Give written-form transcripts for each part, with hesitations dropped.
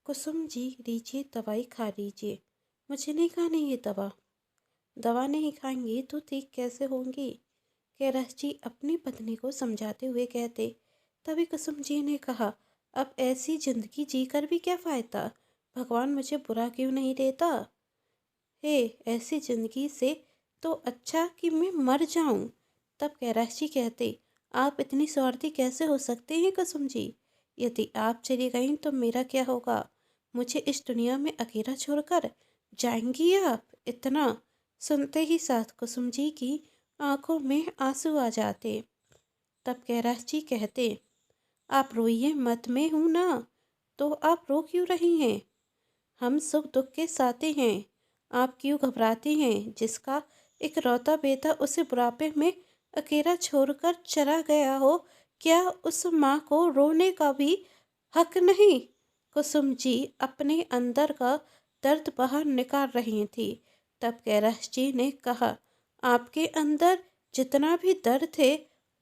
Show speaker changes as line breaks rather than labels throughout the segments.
कुसुम जी, लीजिए दवाई खा लीजिए। मुझे नहीं खानी ये दवा। दवा नहीं खाएंगी तो ठीक कैसे होंगी? कैलाश जी अपनी पत्नी को समझाते हुए कहते। तभी कुसुम जी ने कहा, अब ऐसी जिंदगी जीकर भी क्या फायदा? भगवान मुझे बुरा क्यों नहीं देता? हे, ऐसी जिंदगी से तो अच्छा कि मैं मर जाऊं। तब कैलाश जी कहते, आप इतनी स्वार्थी कैसे हो सकते हैं कुसुम जी? यदि आप चली गईं तो मेरा क्या होगा? मुझे इस दुनिया में अकेला छोड़कर जाएंगी आप? इतना सुनते ही साथ कुसुम जी की आंखों में आंसू आ जाते। तब कैलाश जी कहते, आप रोइए मत, मैं हूं ना। तो आप रो क्यों रही हैं? हम सुख दुख के साथी हैं। आप क्यों घबराती हैं? जिसका इकलौता बेटा उसे बुढ़ापे में अकेला छोड़कर चला गया हो, क्या उस माँ को रोने का भी हक नहीं? कुसुम जी अपने अंदर का दर्द बाहर निकाल रही थी। तब कैलाश जी ने कहा, आपके अंदर जितना भी दर्द थे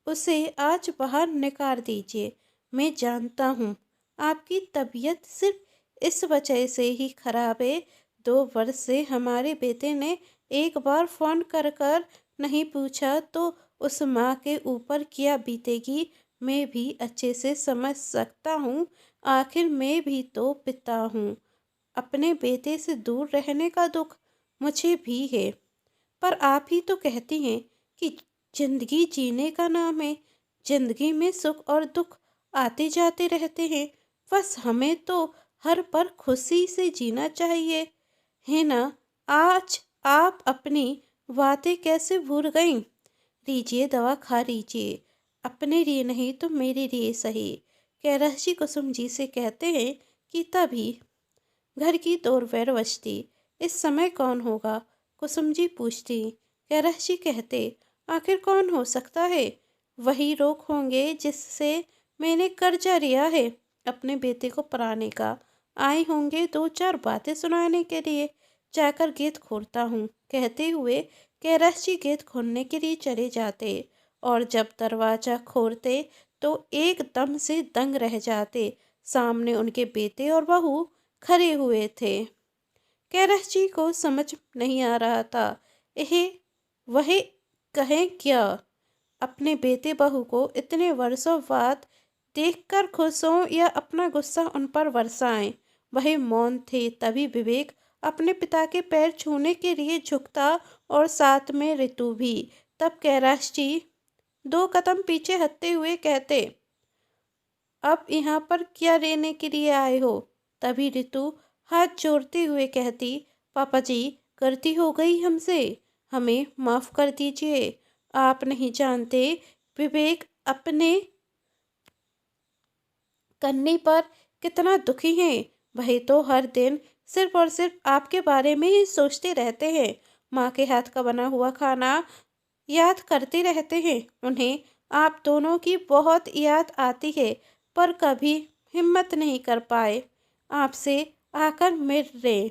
उसे आज बाहर निकाल दीजिए। मैं जानता हूँ आपकी तबीयत सिर्फ इस वजह से ही खराब है। 2 वर्ष से हमारे बेटे ने एक बार फोन कर कर नहीं पूछा तो उस माँ के ऊपर क्या बीतेगी मैं भी अच्छे से समझ सकता हूँ। आखिर मैं भी तो पिता हूँ। अपने बेटे से दूर रहने का दुख मुझे भी है। पर आप ही तो कहती हैं कि जिंदगी जीने का नाम है। जिंदगी में सुख और दुख आते जाते रहते हैं। बस हमें तो हर पल खुशी से जीना चाहिए, है ना? आज आप अपनी बातें कैसे भूल गईं? लीजिए दवा खा लीजिए। अपने लिए नहीं तो मेरे लिए सही। कैलाश जी कुसुम जी से कहते हैं कि तभी घर की दोपहर बजती। इस समय कौन होगा? कुसुम जी पूछती। कैलाश जी कहते, आखिर कौन हो सकता है? वही लोग होंगे जिससे मैंने कर्जा लिया है अपने बेटे को पढ़ाने का। आए होंगे 2-4 बातें सुनाने के लिए। जाकर गेट खोलता हूँ, कहते हुए कैलाश जी गेट खोलने के लिए चले जाते। और जब दरवाजा खोलते तो एकदम से दंग रह जाते। सामने उनके बेटे और बहू खड़े हुए थे। कैलाश जी को समझ नहीं आ रहा था यह वह कहें क्या। अपने बेटे बहू को इतने वर्षों बाद देखकर खुश हों या अपना गुस्सा उन पर बरसाएं, वह मौन थे। तभी विवेक अपने पिता के पैर छूने के लिए झुकता और साथ में ऋतु भी। तब कैलाश जी 2 कदम पीछे हटते हुए कहते, अब यहाँ पर क्या लेने के लिए आए हो? तभी ऋतु हाथ जोड़ते हुए कहती, पापा जी, गलती हो गई हमसे, हमें माफ़ कर दीजिए। आप नहीं जानते विवेक अपने करने पर कितना दुखी हैं। वही तो हर दिन सिर्फ और सिर्फ आपके बारे में ही सोचते रहते हैं। माँ के हाथ का बना हुआ खाना याद करते रहते हैं। उन्हें आप दोनों की बहुत याद आती है, पर कभी हिम्मत नहीं कर पाए आपसे आकर मिल रहे।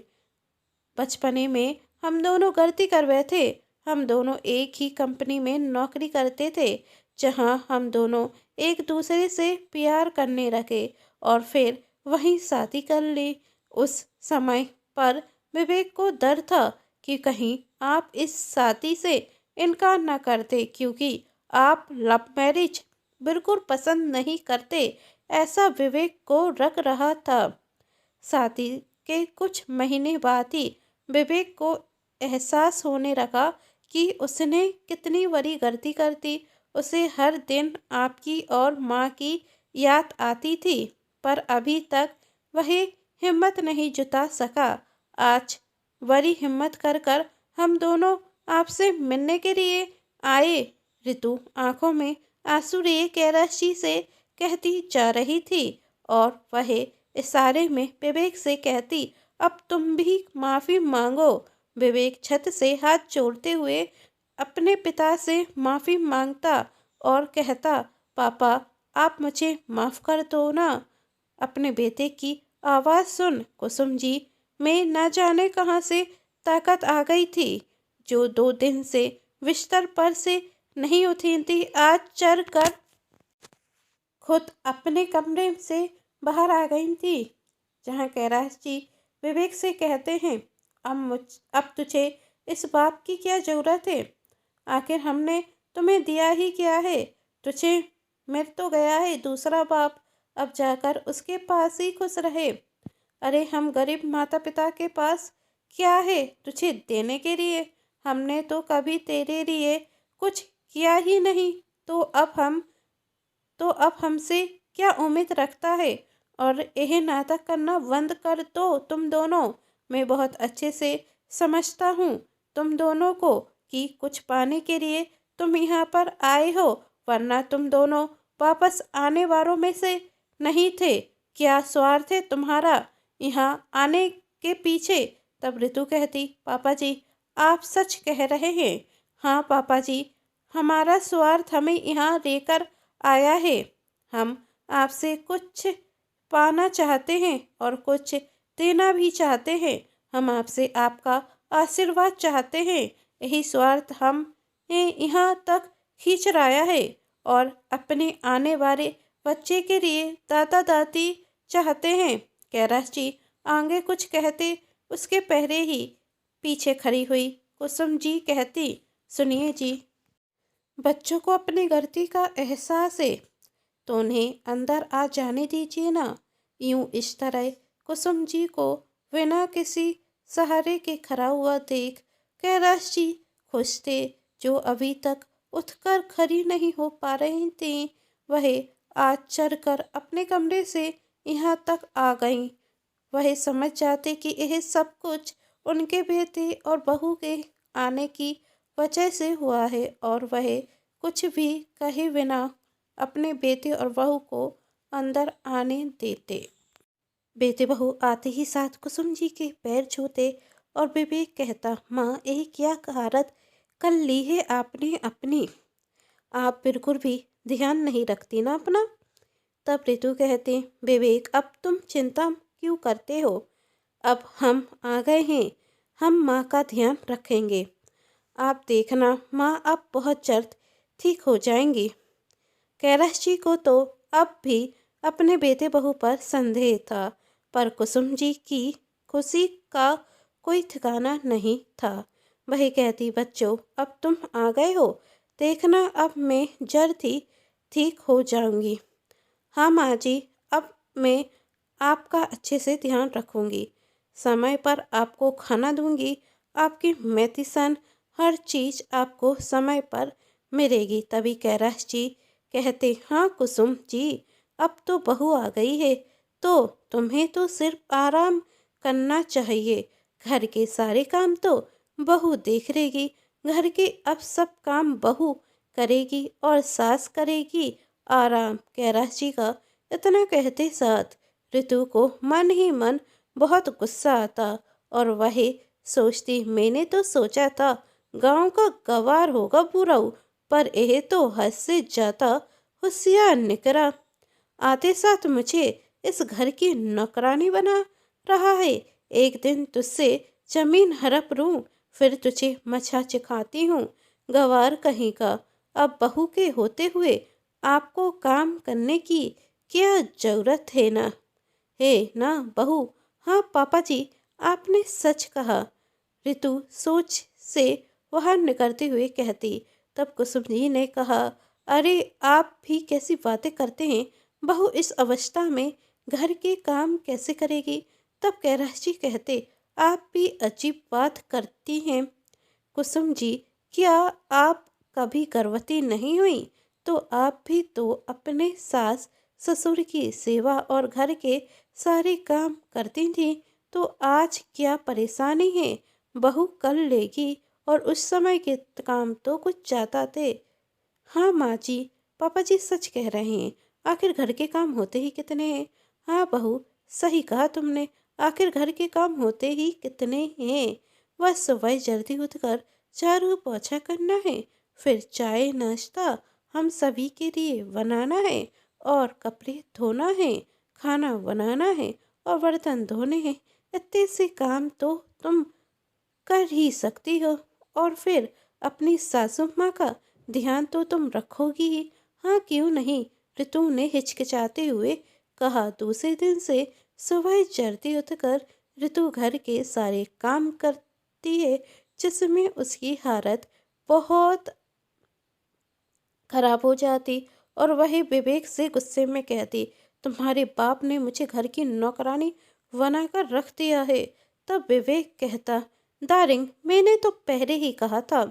बचपने में हम दोनों गलती कर बैठे। हम दोनों एक ही कंपनी में नौकरी करते थे, जहां हम दोनों एक दूसरे से प्यार करने लगे और फिर वहीं शादी कर ली। उस समय पर विवेक को डर था कि कहीं आप इस शादी से इनकार न करते, क्योंकि आप लव मैरिज बिल्कुल पसंद नहीं करते, ऐसा विवेक को लग रहा था। शादी के कुछ महीने बाद ही विवेक को एहसास होने लगा कि उसने कितनी बड़ी गलती कर दी। उसे हर दिन आपकी और माँ की याद आती थी, पर अभी तक वह हिम्मत नहीं जुटा सका। आज बड़ी हिम्मत कर कर हम दोनों आपसे मिलने के लिए आए। ऋतु आंखों में आंसू लिए कैलाश जी से कहती जा रही थी और वह इशारे में विवेक से कहती, अब तुम भी माफ़ी मांगो। विवेक छत से हाथ जोड़ते हुए अपने पिता से माफ़ी मांगता और कहता, पापा, आप मुझे माफ़ कर दो ना। अपने बेटे की आवाज़ सुन कुसुम जी, मैं न जाने कहाँ से ताकत आ गई थी। जो 2 दिन से बिस्तर पर से नहीं उठी थी, आज चढ़ कर खुद अपने कमरे से बाहर आ गई थी। जहाँ कैलाश जी विवेक से कहते हैं, अब तुझे इस बाप की क्या ज़रूरत है? आखिर हमने तुम्हें दिया ही क्या है? तुझे मिल तो गया है दूसरा बाप, अब जाकर उसके पास ही खुश रहे। अरे हम गरीब माता पिता के पास क्या है तुझे देने के लिए? हमने तो कभी तेरे लिए कुछ किया ही नहीं, तो अब हमसे क्या उम्मीद रखता है? और यह नाटक करना बंद कर दो तुम दोनों। मैं बहुत अच्छे से समझता हूँ तुम दोनों को कि कुछ पाने के लिए तुम यहाँ पर आए हो, वरना तुम दोनों वापस आने वालों में से नहीं थे। क्या स्वार्थ है तुम्हारा यहाँ आने के पीछे? तब ऋतु कहती, पापा जी आप सच कह रहे हैं। हाँ पापा जी, हमारा स्वार्थ हमें यहाँ लेकर आया है। हम आपसे कुछ पाना चाहते हैं और कुछ देना भी चाहते हैं। हम आपसे आपका आशीर्वाद चाहते हैं। यही स्वार्थ हम यहाँ तक खींच लाया है और अपने आने वाले बच्चे के लिए दादा दादी चाहते हैं। कैलाश जी आगे कुछ कहते उसके पहले ही पीछे खड़ी हुई कुसुम जी कहती, सुनिए जी, बच्चों को अपनी गलती का एहसास है तो उन्हें अंदर आ जाने दीजिए ना। यूं इस तरह कुसुम जी को बिना किसी सहारे के खड़ा हुआ देख कैलाश जी खुश थे। जो अभी तक उठकर खड़ी नहीं हो पा रही थी, वह आज चढ़कर अपने कमरे से यहाँ तक आ गईं। वह समझ जाते कि यह सब कुछ उनके बेटे और बहू के आने की वजह से हुआ है और वह कुछ भी कहे बिना अपने बेटे और बहू को अंदर आने देते। बेटे बहू आते ही साथ कुसुम जी के पैर छूते और विवेक कहता, माँ यह क्या कहारत कर ली है आपने अपनी? आप बिल्कुल भी ध्यान नहीं रखती ना अपना। तब ऋतु कहते, विवेक अब तुम चिंता क्यों करते हो? अब हम आ गए हैं, हम माँ का ध्यान रखेंगे। आप देखना माँ अब बहुत जल्द ठीक हो जाएंगी। कैलाश जी को तो अब भी अपने बेटे बहू पर संदेह था, पर कुसुम जी की खुशी का कोई ठिकाना नहीं था। वही कहती, बच्चों अब तुम आ गए हो, देखना अब मैं जल्द ही ठीक हो जाऊंगी। हाँ माँ जी, अब मैं आपका अच्छे से ध्यान रखूंगी, समय पर आपको खाना दूंगी, आपकी मेडिसिन हर चीज़ आपको समय पर मिलेगी। तभी कैलाश जी कहते, हाँ कुसुम जी, अब तो बहू आ गई है तो तुम्हें तो सिर्फ आराम करना चाहिए। घर के सारे काम तो बहू देख लेगी। घर के अब सब काम बहू करेगी और सास करेगी। आराम। कैलाश जी का इतना कहते साथ ऋतु को मन ही मन बहुत गुस्सा आता और वह सोचती, मैंने तो सोचा था गांव का गवार होगा बुराऊ, पर यह तो हद से ज़्यादा होशियार निकला। आते साथ मुझे इस घर की नौकरानी बना रहा है। एक दिन तुझसे जमीन हड़प लूं, फिर तुझे मछा चिखाती हूँ। गवार कहीं का। अब बहू के होते हुए आपको काम करने की क्या जरूरत है ना बहू? हाँ पापा जी, आपने सच कहा। ऋतु सोच से बाहर निकलते हुए कहती। तब कुसुम जी ने कहा, अरे आप भी कैसी बातें करते हैं? बहू इस अवस्था में घर के काम कैसे करेगी? तब कैलाश जी कहते, आप भी अजीब बात करती हैं कुसुम जी। क्या आप कभी गर्भवती नहीं हुई? तो आप भी तो अपने सास ससुर की सेवा और घर के सारे काम करती थी, तो आज क्या परेशानी है? बहू कर लेगी और उस समय के काम तो कुछ ज़्यादा थे। हाँ माँ जी, पापा जी सच कह रहे हैं, आखिर घर के काम होते ही कितने हैं। हाँ बहू, सही कहा तुमने, आखिर घर के काम होते ही कितने हैं। बस सुबह जल्दी उठकर झाड़ू पोछा करना है, फिर चाय नाश्ता हम सभी के लिए बनाना है और कपड़े धोना है, खाना बनाना है और बर्तन धोने हैं। इतने से काम तो तुम कर ही सकती हो, और फिर अपनी सासू माँ का ध्यान तो तुम रखोगी ही। हाँ क्यों नहीं, ऋतु ने हिचकिचाते हुए कहा। दूसरे दिन से सुबह जल्दी उठकर ऋतु घर के सारे काम करती है, जिसमें उसकी हालत बहुत खराब हो जाती और वही विवेक से गुस्से में कहती, तुम्हारे बाप ने मुझे घर की नौकरानी बनाकर रख दिया है। तब विवेक कहता, डार्लिंग मैंने तो पहले ही कहा था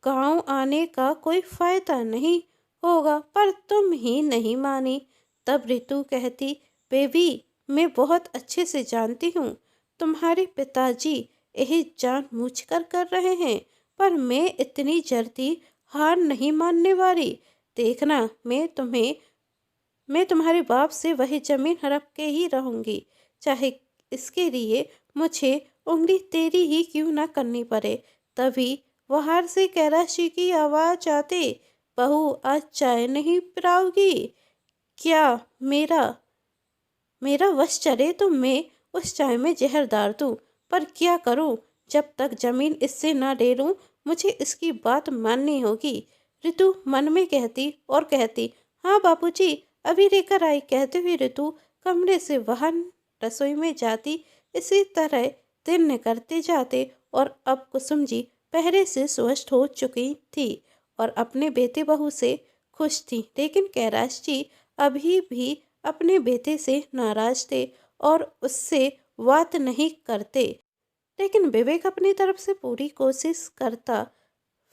गांव आने का कोई फायदा नहीं होगा, पर तुम ही नहीं मानी। तब ऋतु कहती, बेबी मैं बहुत अच्छे से जानती हूँ तुम्हारे पिताजी यही जानबूझकर कर रहे हैं, पर मैं इतनी जल्दी हार नहीं मानने वाली। देखना मैं तुम्हारे बाप से वही जमीन हड़प के ही रहूंगी, चाहे इसके लिए मुझे उंगली तेरी ही क्यों ना करनी पड़े। तभी बाहर से कैलाशी की आवाज आते, बहू आज चाय नहीं पिलाओगी क्या? मेरा मेरा वश चले तो मैं उस चाय में जहर डाल दूं, पर क्या करूं? जब तक जमीन इससे ना ले लूं मुझे इसकी बात माननी होगी। ऋतु मन में कहती और कहती, हाँ बापूजी अभी लेकर आई। कहते हुए ऋतु कमरे से बाहर रसोई में जाती। इसी तरह दिन निकलते जाते और अब कुसुम जी पहले से स्वस्थ हो चुकी थी और अपने बेटे बहू से खुश थी, लेकिन कैलाश जी अभी भी अपने बेटे से नाराज थे और उससे बात नहीं करते। लेकिन विवेक अपनी तरफ से पूरी कोशिश करता।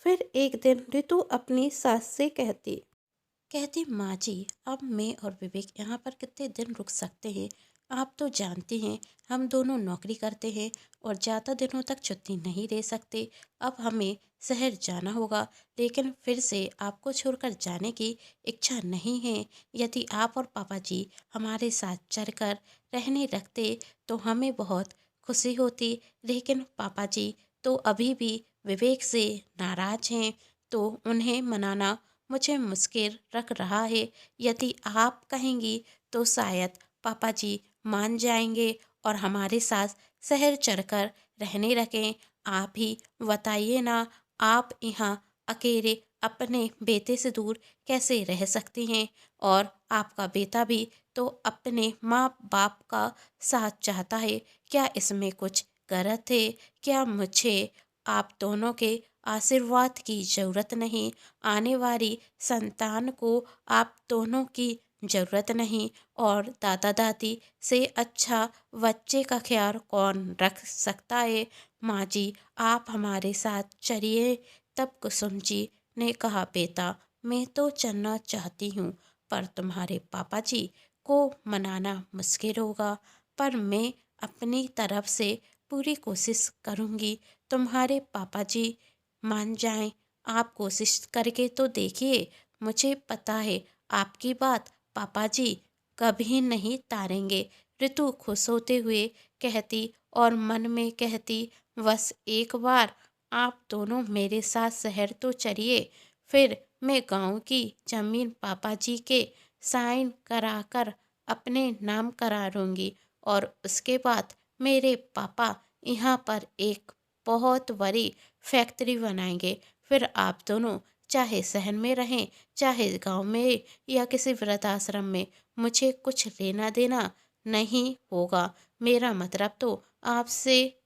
फिर एक दिन ऋतु अपनी सास से कहती माँ जी अब मैं और विवेक यहाँ पर कितने दिन रुक सकते हैं? आप तो जानती हैं हम दोनों नौकरी करते हैं और ज़्यादा दिनों तक छुट्टी नहीं ले सकते। अब हमें शहर जाना होगा, लेकिन फिर से आपको छोड़कर जाने की इच्छा नहीं है। यदि आप और पापा जी हमारे साथ चलकर रहने लगते तो हमें बहुत खुशी होती, लेकिन पापा जी तो अभी भी विवेक से नाराज हैं, तो उन्हें मनाना मुझे मुश्किल रख रहा है। यदि आप कहेंगी तो शायद पापा जी मान जाएंगे और हमारे साथ शहर चलकर रहने लगें। आप ही बताइए ना, आप यहाँ अकेले अपने बेटे से दूर कैसे रह सकती हैं? और आपका बेटा भी तो अपने माँ बाप का साथ चाहता है। क्या इसमें कुछ गलत है? क्या मुझे आप दोनों के आशीर्वाद की ज़रूरत नहीं? आने वाली संतान को आप दोनों की ज़रूरत नहीं? और दादा दादी से अच्छा बच्चे का ख्याल कौन रख सकता है? माँ जी आप हमारे साथ चलिए। तब कुसुम जी ने कहा, बेटा मैं तो चलना चाहती हूँ, पर तुम्हारे पापा जी को मनाना मुश्किल होगा, पर मैं अपनी तरफ से पूरी कोशिश करूँगी तुम्हारे पापा जी मान जाएं। आप कोशिश करके तो देखिए, मुझे पता है आपकी बात पापा जी कभी नहीं टालेंगे। ऋतु खुश होते हुए कहती और मन में कहती, बस एक बार आप दोनों मेरे साथ शहर तो चलिए, फिर मैं गांव की जमीन पापा जी के साइन कराकर अपने नाम करा लूँगी और उसके बाद मेरे पापा यहाँ पर एक बहुत बड़ी फैक्ट्री बनाएंगे। फिर आप दोनों चाहे शहर में रहें, चाहे गांव में या किसी वृद्धाश्रम में, मुझे कुछ लेना देना नहीं होगा। मेरा मतलब तो आपसे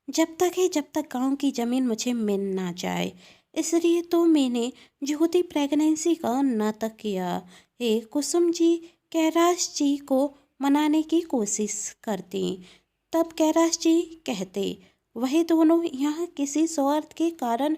जब तक गांव की ज़मीन मुझे मिल ना जाए। इसलिए तो मैंने झूठी प्रेगनेंसी का नाटक किया है। कुसुम जी कैलाश जी को मनाने की कोशिश करती। तब कैलाश जी कहते, वही दोनों यहाँ किसी स्वार्थ के कारण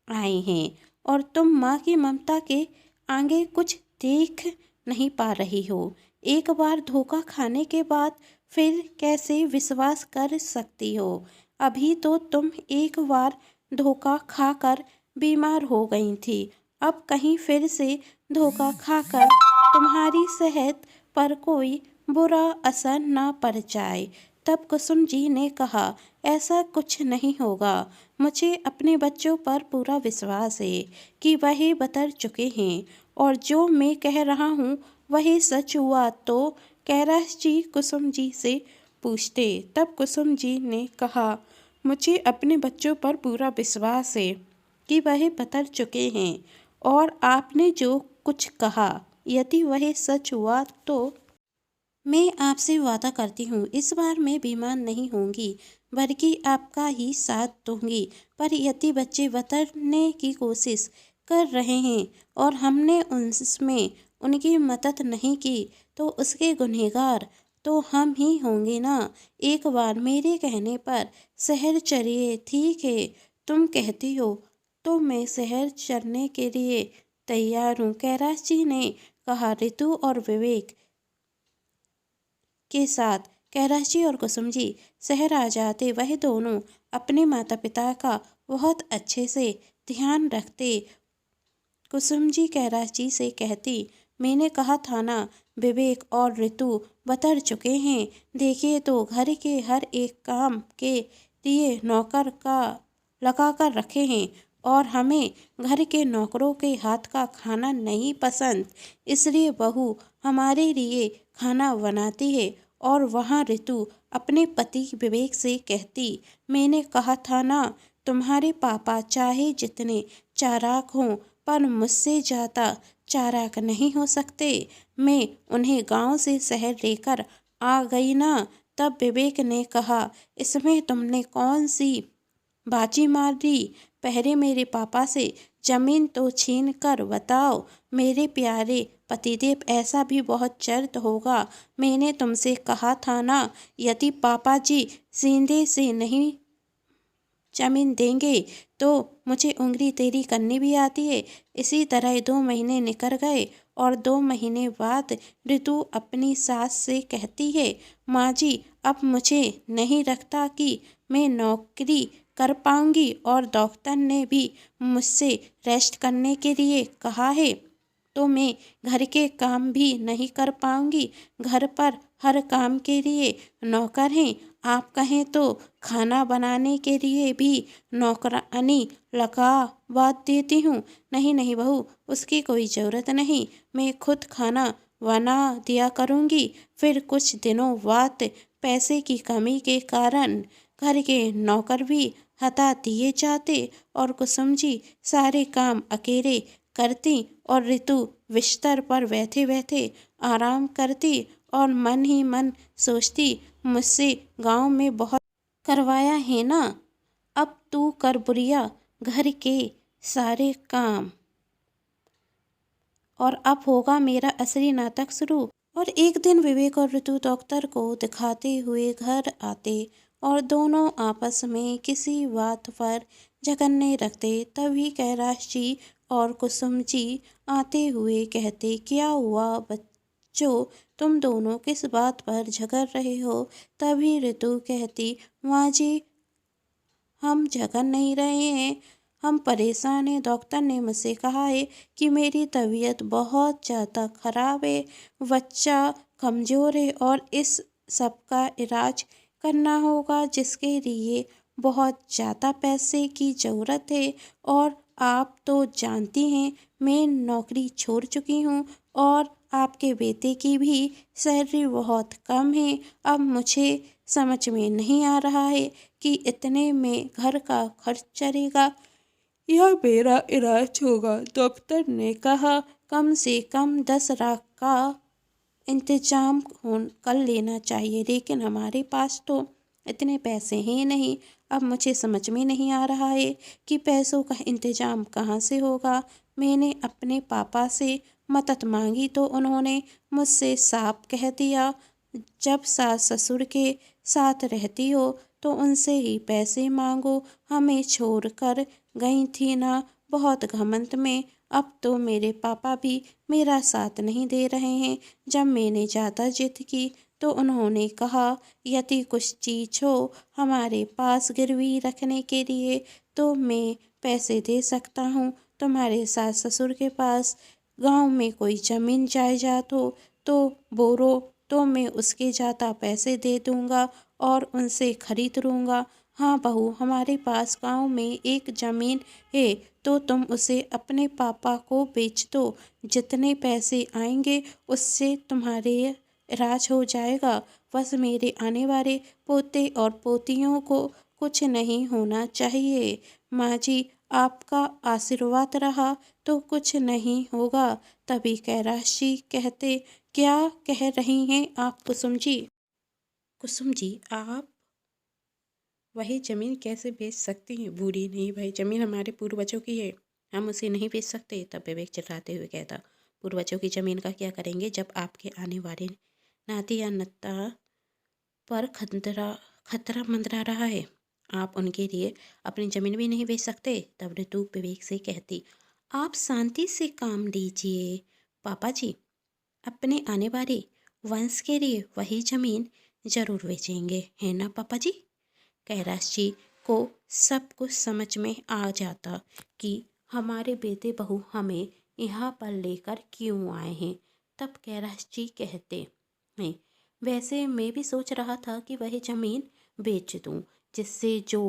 आए हैं और तुम माँ की ममता के आगे कुछ देख नहीं पा रही हो। एक बार धोखा खाने के बाद फिर कैसे विश्वास कर सकती हो? अभी तो तुम एक बार धोखा खाकर बीमार हो गई थी, अब कहीं फिर से धोखा खाकर तुम्हारी सेहत पर कोई बुरा असर ना पड़ जाए। तब कुसुम जी ने कहा, ऐसा कुछ नहीं होगा। मुझे अपने बच्चों पर पूरा विश्वास है कि वही बदल चुके हैं और जो मैं कह रहा हूँ वही सच हुआ तो कैलाश जी कुसुम जी से पूछते। तब कुसुम जी ने कहा, मुझे अपने बच्चों पर पूरा विश्वास है कि वह बदल चुके हैं और आपने जो कुछ कहा यदि वह सच हुआ तो मैं आपसे वादा करती हूँ, इस बार मैं बीमार नहीं होंगी, बल्कि आपका ही साथ दूंगी। पर यदि बच्चे बतरने की कोशिश कर रहे हैं और हमने उसमें उनकी मदद नहीं की, तो उसके गुनहगार तो हम ही होंगे ना। एक बार मेरे कहने पर शहर चलिए, ठीक है, तुम कहती हो तो मैं शहर चलने के लिए तैयार हूँ, कैलाश जी ने कहा। ऋतु और विवेक के साथ कैलाश जी और कुसुम जी शहर आ जाते। वह दोनों अपने माता पिता का बहुत अच्छे से ध्यान रखते। कुसुम जी कैलाश जी से कहती, मैंने कहा था ना, विवेक और ऋतु बतर चुके हैं। देखिए तो घर के हर एक काम के लिए नौकर का लगा कर रखे हैं, और हमें घर के नौकरों के हाथ का खाना नहीं पसंद, इसलिए बहू हमारे लिए खाना बनाती है। और वहाँ ऋतु अपने पति विवेक से कहती, मैंने कहा था ना, तुम्हारे पापा चाहे जितने चालाक हों, पर मुझसे ज़्यादा चालाक नहीं हो सकते। मैं उन्हें गांव से शहर लेकर आ गई ना। तब विवेक ने कहा, इसमें तुमने कौन सी बाजी मार दी? पहले मेरे पापा से जमीन तो छीन कर बताओ। मेरे प्यारे पतिदेव, ऐसा भी बहुत जल्द होगा। मैंने तुमसे कहा था ना, यदि पापा जी सीधे से नहीं जमीन देंगे तो मुझे उंगली टेढ़ी करनी भी आती है। इसी तरह 2 महीने निकल गए, और 2 महीने बाद ऋतु अपनी सास से कहती है, माँ जी, अब मुझे नहीं लगता कि मैं नौकरी कर पाऊंगी, और डॉक्टर ने भी मुझसे रेस्ट करने के लिए कहा है, तो मैं घर के काम भी नहीं कर पाऊंगी। घर पर हर काम के लिए नौकर हैं। आप कहें तो खाना बनाने के लिए भी नौकरानी लगा देती हूँ। नहीं नहीं बहू, उसकी कोई ज़रूरत नहीं, मैं खुद खाना बना दिया करूँगी। फिर कुछ दिनों बाद पैसे की कमी के कारण घर के नौकर भी हटा दिए जाते, और कुसुम जी सारे काम अकेले करती, और ऋतु बिस्तर पर बैठे बैठे आराम करती और मन ही मन सोचती, मुझसे गांव में बहुत करवाया है ना, अब तू कर बुढ़िया घर के सारे काम, और अब होगा मेरा असली नाटक शुरू। और एक दिन विवेक और ऋतु डॉक्टर को दिखाते हुए घर आते, और दोनों आपस में किसी बात पर झगड़ने लगते। तभी कैलाश जी और कुसुम जी आते हुए कहते, क्या हुआ बच्चों, तुम दोनों किस बात पर झगड़ रहे हो? तभी ऋतु कहती, माँ जी, हम झगड़ नहीं रहे हैं, हम परेशान हैं। डॉक्टर ने मुझसे कहा है कि मेरी तबीयत बहुत ज़्यादा खराब है, बच्चा कमज़ोर है, और इस सब का इलाज करना होगा, जिसके लिए बहुत ज़्यादा पैसे की ज़रूरत है। और आप तो जानती हैं, मैं नौकरी छोड़ चुकी हूँ, और आपके बेटे की भी सैलरी बहुत कम है। अब मुझे समझ में नहीं आ रहा है कि इतने में घर का खर्च चलेगा या मेरा इलाज होगा। डॉक्टर ने कहा, कम से कम 10 लाख का इंतजाम कर लेना चाहिए, लेकिन हमारे पास तो इतने पैसे हैं नहीं। अब मुझे समझ में नहीं आ रहा है कि पैसों का इंतजाम कहाँ से होगा। मैंने अपने पापा से मदद मांगी तो उन्होंने मुझसे साफ कह दिया, जब सास ससुर के साथ रहती हो तो उनसे ही पैसे मांगो। हमें छोड़कर गई थी ना बहुत घमंड में। अब तो मेरे पापा भी मेरा साथ नहीं दे रहे हैं। जब मैंने ज़्यादा जिद की तो उन्होंने कहा, यदि कुछ चीज़ हो हमारे पास गिरवी रखने के लिए तो मैं पैसे दे सकता हूँ। तुम्हारे सास ससुर के पास गांव में कोई ज़मीन जायदाद हो तो बोलो, तो मैं उसके ज़्यादा पैसे दे दूँगा और उनसे खरीद लूँगा। हाँ बहू, हमारे पास गांव में एक ज़मीन है, तो तुम उसे अपने पापा को बेच दो। जितने पैसे आएंगे उससे तुम्हारे इलाज हो जाएगा। बस मेरे आने वाले पोते और पोतियों को कुछ नहीं होना चाहिए। माँ जी, आपका आशीर्वाद रहा तो कुछ नहीं होगा। तभी कैलाश जी कहते, क्या कह रही हैं आप कुसुम जी? कुसुम जी, आप वही ज़मीन कैसे बेच सकती हैं? बूढ़ी, नहीं भाई, ज़मीन हमारे पूर्वजों की है, हम उसे नहीं बेच सकते। तब विवेक चिल्लाते हुए कहता, पूर्वजों की ज़मीन का क्या करेंगे जब आपके आने वाले नाती या नत्ता पर खतरा खतरा मंडरा रहा है? आप उनके लिए अपनी ज़मीन भी नहीं बेच सकते। तब ऋतु विवेक से कहती, आप शांति से काम लीजिए पापा जी, अपने आने वाले वंश के लिए वही ज़मीन ज़रूर बेचेंगे, है ना पापा जी? कैलाश जी को सब कुछ समझ में आ जाता कि हमारे बेटे बहू हमें यहाँ पर लेकर क्यों आए हैं। तब कैलाश जी कहते हैं, वैसे मैं भी सोच रहा था कि वह ज़मीन बेच दूँ, जिससे जो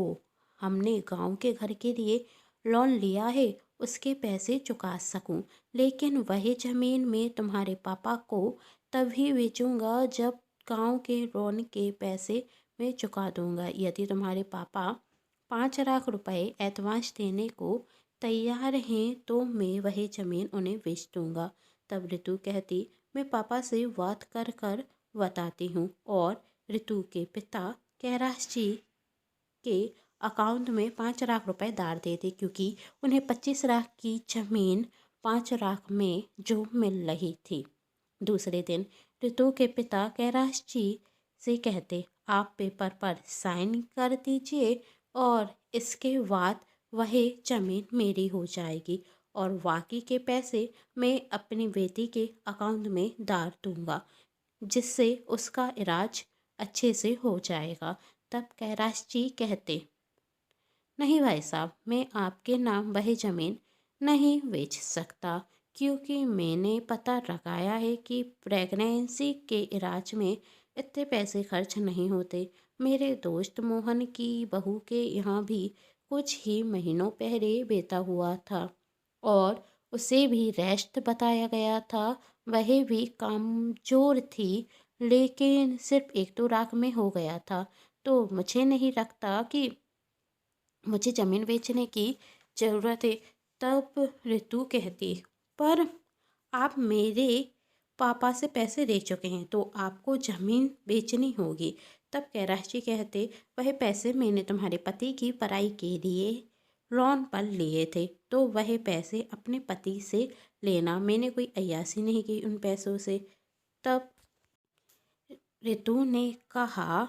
हमने गांव के घर के लिए लोन लिया है उसके पैसे चुका सकूं। लेकिन वही ज़मीन मैं तुम्हारे पापा को तभी बेचूंगा जब गांव के लोन के पैसे मैं चुका दूंगा। यदि तुम्हारे पापा 5 लाख रुपए एडवांस देने को तैयार हैं तो मैं वही ज़मीन उन्हें बेच दूंगा। तब ऋतु कहती, मैं पापा से बात कर कर बताती हूँ। और ऋतु के पिता कैलाश जी के अकाउंट में 5 लाख रुपए डाल देते, क्योंकि उन्हें 25 लाख की ज़मीन 5 लाख में जो मिल रही थी। दूसरे दिन ऋतु के पिता कैलाश जी से कहते, आप पेपर पर साइन कर दीजिए और इसके बाद वह ज़मीन मेरी हो जाएगी और बाकी के पैसे मैं अपनी बेटी के अकाउंट में डाल दूँगा, जिससे उसका इलाज अच्छे से हो जाएगा। तब कैलाश जी कहते, नहीं भाई साहब, मैं आपके नाम वही ज़मीन नहीं बेच सकता, क्योंकि मैंने पता लगाया है कि प्रेगनेंसी के इलाज में इतने पैसे खर्च नहीं होते। मेरे दोस्त मोहन की बहू के यहाँ भी कुछ ही महीनों पहले बेटा हुआ था और उसे भी रेस्ट बताया गया था। वह भी कमज़ोर थी, लेकिन सिर्फ 1-2 लाख में हो गया था। तो मुझे नहीं लगता कि मुझे ज़मीन बेचने की ज़रूरत है। तब ऋतु कहती, पर आप मेरे पापा से पैसे ले चुके हैं तो आपको ज़मीन बेचनी होगी। तब कैलाश जी कहते, वह पैसे मैंने तुम्हारे पति की पढ़ाई के लिए लोन पर लिए थे, तो वह पैसे अपने पति से लेना, मैंने कोई अय्यासी नहीं की उन पैसों से। तब ऋतु ने कहा,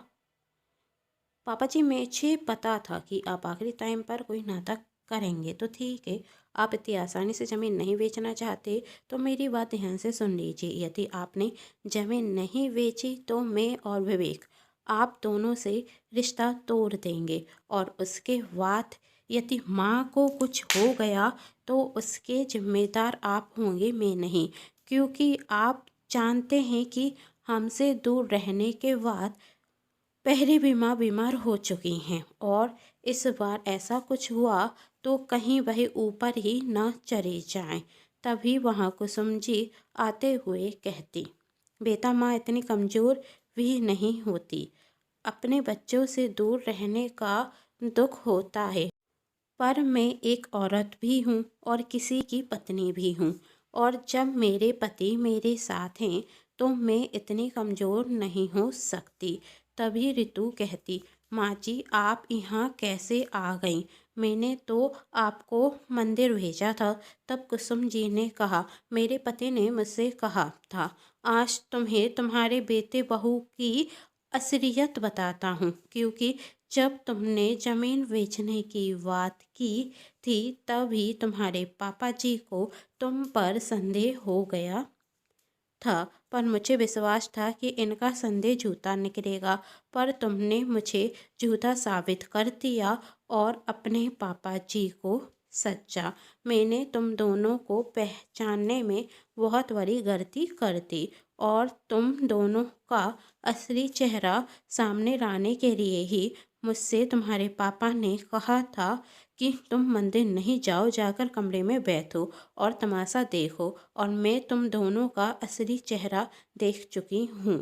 पापा जी, मुझे पता था कि आप आखिरी टाइम पर कोई नाटक करेंगे, तो ठीक है, आप इतनी आसानी से ज़मीन नहीं बेचना चाहते तो मेरी बात ध्यान से सुन लीजिए। यदि आपने ज़मीन नहीं बेची तो मैं और विवेक आप दोनों से रिश्ता तोड़ देंगे, और उसके बाद यदि माँ को कुछ हो गया तो उसके जिम्मेदार आप होंगे, मैं नहीं। क्योंकि आप जानते हैं कि हमसे दूर रहने के बाद पहले भी माँ बीमार हो चुकी हैं, और इस बार ऐसा कुछ हुआ तो कहीं वह ऊपर ही न चले जाएं। तभी वहाँ कुसुम जी आते हुए कहती, बेटा, माँ इतनी कमज़ोर भी नहीं होती। अपने बच्चों से दूर रहने का दुख होता है, पर मैं एक औरत भी हूँ और किसी की पत्नी भी हूँ, और जब मेरे पति मेरे साथ हैं तो मैं इतनी कमज़ोर नहीं हो सकती। तभी ऋतु कहती, माँ जी, आप यहाँ कैसे आ गईं? मैंने तो आपको मंदिर भेजा था। तब कुसुम जी ने कहा, मेरे पति ने मुझसे कहा था, आज तुम्हें तुम्हारे बेटे बहू की असलियत बताता हूँ, क्योंकि जब तुमने ज़मीन बेचने की बात की थी तभी तुम्हारे पापा जी को तुम पर संदेह हो गया था, पर मुझे विश्वास था कि इनका संदेह झूठा निकलेगा, पर तुमने मुझे झूठा साबित कर दिया और अपने पापा जी को सच्चा। मैंने तुम दोनों को पहचानने में बहुत बड़ी गलती कर दी, और तुम दोनों का असली चेहरा सामने लाने के लिए ही मुझसे तुम्हारे पापा ने कहा था कि तुम मंदिर नहीं जाओ, जाकर कमरे में बैठो और तमाशा देखो, और मैं तुम दोनों का असली चेहरा देख चुकी हूँ।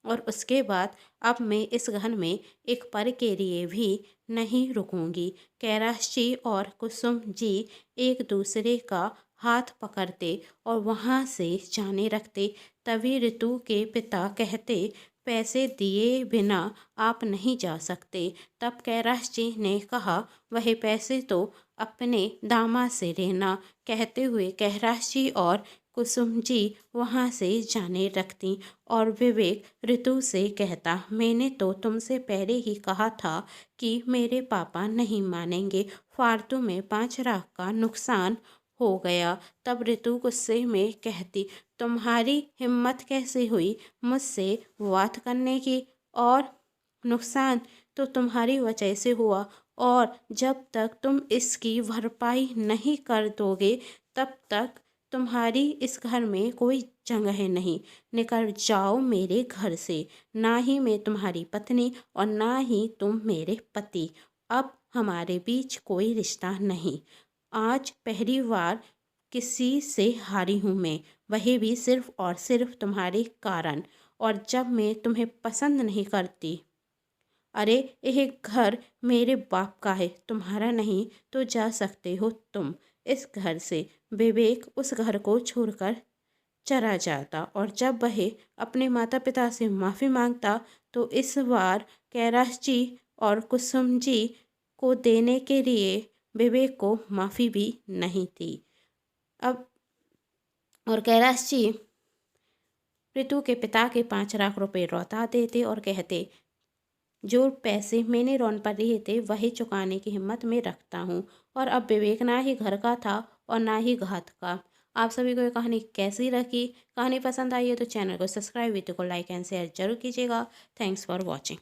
और उसके बाद अब मैं इस घर में एक पल के लिए भी नहीं रुकूंगी। कैलाश जी और कुसुम जी एक दूसरे का हाथ पकड़ते और वहाँ से जाने रखते। तभी ऋतु के पिता कहते, पैसे दिए बिना आप नहीं जा सकते। तब कैलाश जी ने कहा, वह पैसे तो अपने दामाद से लेना। कहते हुए कैलाश जी और कुसुम जी वहाँ से जाने लगती और विवेक ऋतु से कहता, मैंने तो तुमसे पहले ही कहा था कि मेरे पापा नहीं मानेंगे, फालतू में 5 लाख का नुकसान हो गया। तब ऋतु गुस्से में कहती, तुम्हारी हिम्मत कैसे हुई मुझसे बात करने की, और नुकसान तो तुम्हारी वजह से हुआ, और जब तक तुम इसकी भरपाई नहीं कर दोगे तब तक तुम्हारी इस घर में कोई जगह नहीं। निकल जाओ मेरे घर से। ना ही मैं तुम्हारी पत्नी और ना ही तुम मेरे पति। अब हमारे बीच कोई रिश्ता नहीं। आज पहली बार किसी से हारी हूँ मैं, वही भी सिर्फ और सिर्फ तुम्हारे कारण। और जब मैं तुम्हें पसंद नहीं करती, अरे यह घर मेरे बाप का है, तुम्हारा नहीं, तो जा सकते हो तुम इस घर से। विवेक उस घर को छोड़कर चला जाता और जब वह अपने माता पिता से माफ़ी मांगता तो इस बार कैलाश जी और कुसुम जी को देने के लिए विवेक को माफ़ी भी नहीं थी। अब और कैलाश जी ऋतु के पिता के 5 लाख रुपए लौटा देते और कहते, जो पैसे मैंने लोन पर लिए थे वही चुकाने की हिम्मत मैं रखता हूँ। और अब विवेक ना ही घर का था और ना ही घात का। आप सभी को ये कहानी कैसी लगी? कहानी पसंद आई है तो चैनल को सब्सक्राइब, वीडियो को लाइक एंड शेयर जरूर कीजिएगा। Thanks for watching.